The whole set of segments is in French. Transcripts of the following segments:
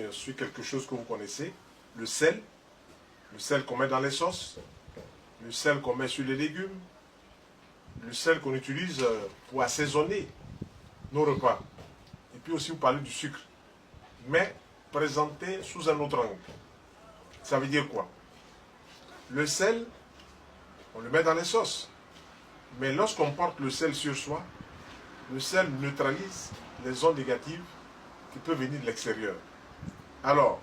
bien sûr quelque chose que vous connaissez, le sel qu'on met dans les sauces, le sel qu'on met sur les légumes, le sel qu'on utilise pour assaisonner nos repas. Et puis aussi vous parlez du sucre, mais présenté sous un autre angle. Ça veut dire quoi? Le sel, on le met dans les sauces, mais lorsqu'on porte le sel sur soi, le sel neutralise les ondes négatives qui peuvent venir de l'extérieur. Alors,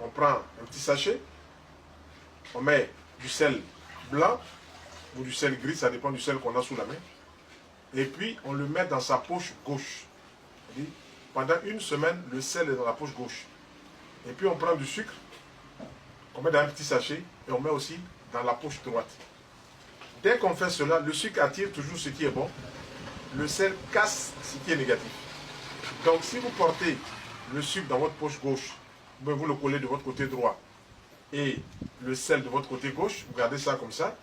on prend un petit sachet, on met du sel blanc ou du sel gris, ça dépend du sel qu'on a sous la main, et puis on le met dans sa poche gauche. Pendant une semaine, le sel est dans la poche gauche. Et puis on prend du sucre, on met dans un petit sachet, et on met aussi dans la poche droite. Dès qu'on fait cela, le sucre attire toujours ce qui est bon, le sel casse ce qui est négatif. Donc si vous portez le sucre dans votre poche gauche, vous le collez de votre côté droit, et le sel de votre côté gauche, vous gardez ça comme ça.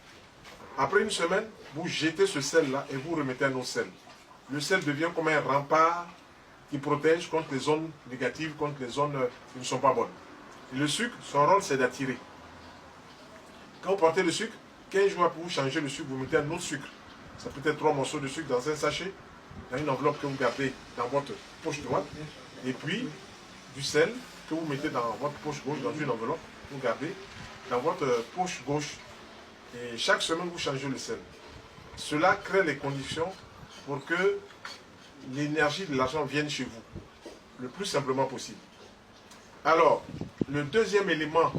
Après une semaine, vous jetez ce sel-là et vous remettez un autre sel. Le sel devient comme un rempart qui protège contre les zones négatives, contre les zones qui ne sont pas bonnes. Et le sucre, son rôle, c'est d'attirer. Quand vous portez le sucre, 15 jours pour vous changer le sucre, vous mettez un autre sucre. Ça peut être 3 morceaux de sucre dans un sachet, dans une enveloppe que vous gardez dans votre poche droite, et puis du sel que vous mettez dans votre poche gauche, dans une enveloppe, vous gardez dans votre poche gauche. Et chaque semaine, vous changez le sel. Cela crée les conditions pour que l'énergie de l'argent vienne chez vous, le plus simplement possible. Alors, le deuxième élément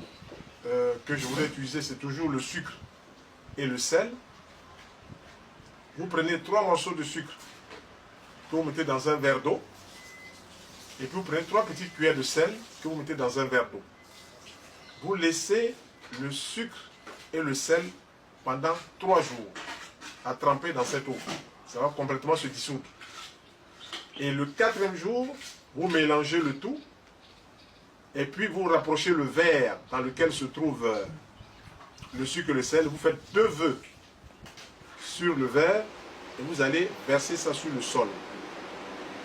que je voulais utiliser, c'est toujours le sucre et le sel. Vous prenez 3 morceaux de sucre que vous mettez dans un verre d'eau, et puis vous prenez 3 petites cuillères de sel que vous mettez dans un verre d'eau. Vous laissez le sucre et le sel pendant 3 jours à tremper dans cette eau. Ça va complètement se dissoudre. Et le 4e jour, vous mélangez le tout, et puis vous rapprochez le verre dans lequel se trouve le sucre et le sel. Vous faites 2 vœux sur le verre, et vous allez verser ça sur le sol.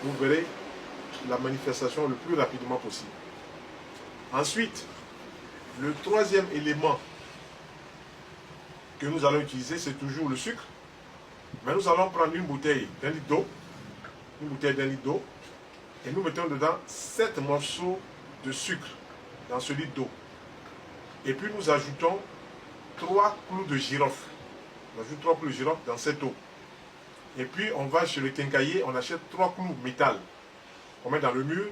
Vous verrez la manifestation le plus rapidement possible. Ensuite, le 3e élément que nous allons utiliser, c'est toujours le sucre. Mais nous allons prendre une bouteille d'1 litre d'eau, et nous mettons dedans 7 morceaux de sucre dans ce litre d'eau. Et puis nous ajoutons 3 clous de girofle. On ajoute 3 clous de girofle dans cette eau. Et puis on va chez le quincaillier, on achète 3 clous métal. On met dans le mur,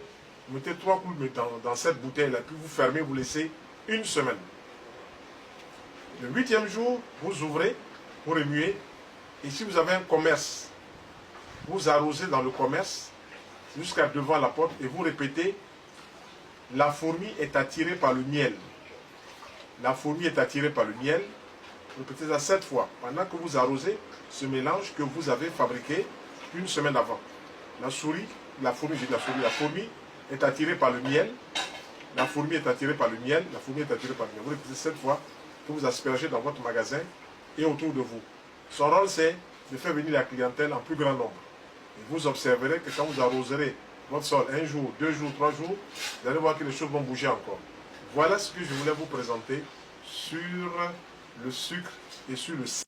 vous mettez 3 clous dans cette bouteille-là, puis vous fermez, vous laissez une semaine. Le 8e jour, vous ouvrez, vous remuez, et si vous avez un commerce, vous arrosez dans le commerce jusqu'à devant la porte et vous répétez: la fourmi est attirée par le miel. La fourmi est attirée par le miel. Répétez ça 7 fois pendant que vous arrosez ce mélange que vous avez fabriqué une semaine avant. La fourmi est attirée par le miel. La fourmi est attirée par le miel. La fourmi est attirée par le miel. Vous répétez 7 fois que vous aspergez dans votre magasin et autour de vous. Son rôle, c'est de faire venir la clientèle en plus grand nombre. Et vous observerez que quand vous arroserez votre sol 1 jour, 2 jours, 3 jours, vous allez voir que les choses vont bouger encore. Voilà ce que je voulais vous présenter sur le sucre et sur le sel.